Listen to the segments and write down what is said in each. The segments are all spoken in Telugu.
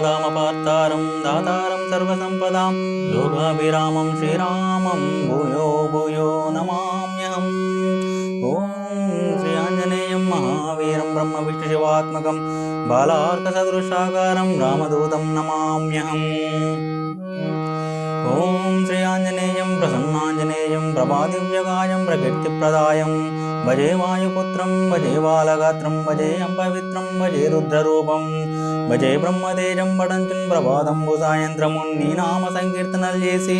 रामपार्तारं दातारं सर्वसम्पदां लोकाभिरामं श्रीरामं भूयो भूयो नमाम्यहम्। ॐ श्री आञ्जनेयं महावीरं ब्रह्मविष्णुशिवात्मकं बालार्कसदृशाकारं रामदूतं नमाम्यहम्। ॐ श्री आञ्जनेयं प्रसन्नाञ्जनेयं प्रभादिव्यकायं प्रकीर्तिप्रदायं भजे वायुपुत्रं भजे बालगात्रं भजे पवित्रं भजे रुद्ररूपं భజే బ్రహ్మతేజం పడంచున్ ప్రభాతంబు సాయంత్రమున్ నీ నామ సంకీర్తనలు చేసి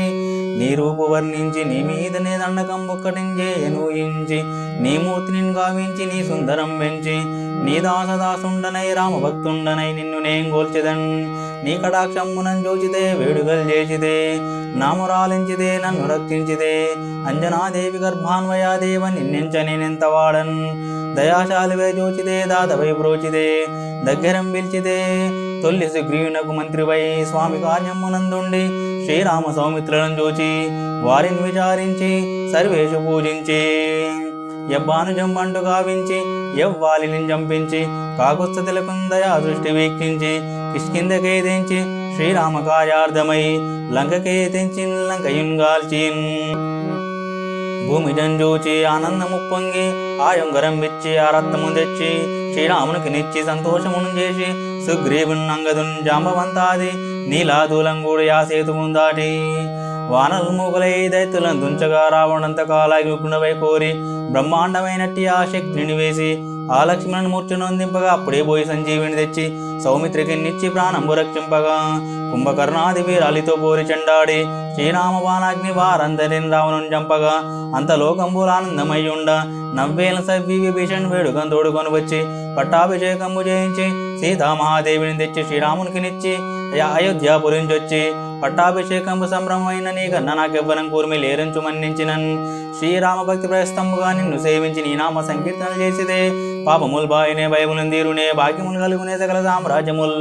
నీ రూపు వర్ణించి నీ మీదనే దండకం ఒక్కటించే ఎనుయించి నీ మూర్తిని గావించి నీ సుందరం పెంచి నీ దాసదాసుండనై రామభక్తుండనై నిన్ను నేను గోల్చెదన్ నీ కటాక్షమునం చూచితే వేడుకలు చేసితే నామురాలించితే నన్ను రక్షించితే అంజనాదేవి గర్భాన్వయాదేవ నిన్నెంచనేనెంత వాడన్ దయాశాలివే చూచితే దాతవై బ్రోచితే దగ్గరం పిలిచితే తొల్లి సుగ్రీవునకు మంత్రివై స్వామి కార్యమునందుండి శ్రీరామ సౌమిత్రులను చూచి వారిని విచారించి సర్వేషు పూజించి యబ్బానుజం అంటు గావించి యవ్వాలిని చంపించి కాకుస్థితులకుందయా దృష్టి వీక్షించి కిష్కిందకేదించి శ్రీరామ కార్యార్థమై లంకకేతించి లంకయుంగాల్చిన్ భూమి జంజూచి ఆనందము పొంగి ఆయుంగరం విచ్చి ఆ రత్నము తెచ్చి శ్రీరామునికి నిచ్చి సంతోషమును చేసి సుగ్రీవున్ అంగదున్ జాంబవంతాది నీలాదూలంగూడు యా సేతువును దాటి వానలు మూగలై దైత్యులను దుంచగా రావణంత కాలాగి విపుణువై కోరి బ్రహ్మాండమైనట్టి ఆ శక్తిని వేసి ఆ లక్ష్మణుని మూర్ఛనొందింపగా అప్పుడే పోయి సంజీవిని తెచ్చి సౌమిత్రికి నిచ్చి ప్రాణంబు రక్షింపగా కుంభకర్ణాది వీరాలితో పోరి చెండాడి శ్రీరామ బాణాగ్ని వారందరిని రావణుని చంపగా అంత లోకంబులానందమయ్యుండ నవ్వేల సవ్వి విభీషణ్ వేడుకం తోడుకొని వచ్చి పట్టాభిషేకంబు చేయించి సీతామహాదేవిని తెచ్చి శ్రీరామునికి నిచ్చి అయోధ్యాపురించొచ్చి పట్టాభిషేకంబు సంభ్రమైన నీ కన్నా నాకెవ్వరం కూర్మి లేరంచు మన్నించినన్ శ్రీరామ భక్తి ప్రయస్తంబుగా నిన్ను సేవించి నీ నామ సంకీర్తన చేసిదే పాపముల్ బాయినే భయములను తీరునే భాగ్యములు కలుగునే సకల సామ్రాజ్యముల్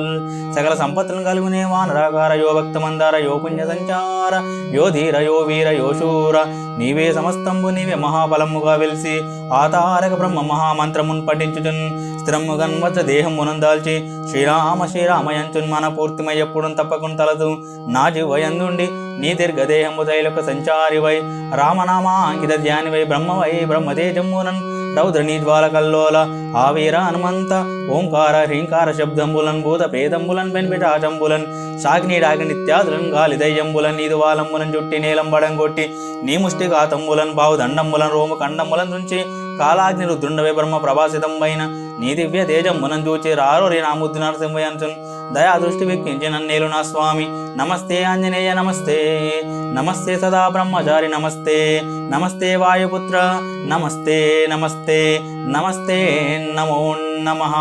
సకల సంపత్తులను కలుగునే వానరాకార యో భక్త మందార యో పుణ్య సంచార యో ధీర యో వీర యో శూర నీవే సమస్తంబు నీవే మహాఫలముగా వెలిసి ఆతారక బ్రహ్మ మహామంత్రమున్ పఠించుచున్ స్థిరము గన్వత దేహమునం దాల్చి శ్రీరామ శ్రీరామయంచున్ మన పూర్తిమయ్యప్పుడు తప్పకుండా తలదు నా జీవయందుండి నీ దీర్ఘదేహము తైలక సంచారివై రామనామాంకిత ధ్యానివై బ్రహ్మవై బ్రహ్మతేజమునన్ రౌద్రనీ జ్వాలకల్లోల ఆవీర హనుమంత ఓంకార హ్రీంకార శబ్దంబులన్ భూత ప్రేతంబులన్ పెన్పిటాచంబులన్ సాగ్నిడాగ నిత్యాదులన్ గాలి దయ్యంబులన్ నీదు వాలంబులన్ చుట్టి నీలంబడం కొట్టి నీ ముష్టిఘాతంబులన్ బావుదండంబులన్ రోము కండంబులన్ నుంచి కాలాగ్ని రుద్రుండవే బ్రహ్మ ప్రభాసితంబైన నీ దివ్య తేజమ్మునం చూచి రారోరి నా ముద్దు నరసింహయంచున్ దయా దృష్టి వెక్కించి నన్నేలు నా స్వామి నమస్తే ఆంజనేయ నమస్తే నమస్తే సదా బ్రహ్మచారి నమస్తే నమస్తే వాయుపుత్ర నమస్తే నమస్తే నమస్తే నమో నమః।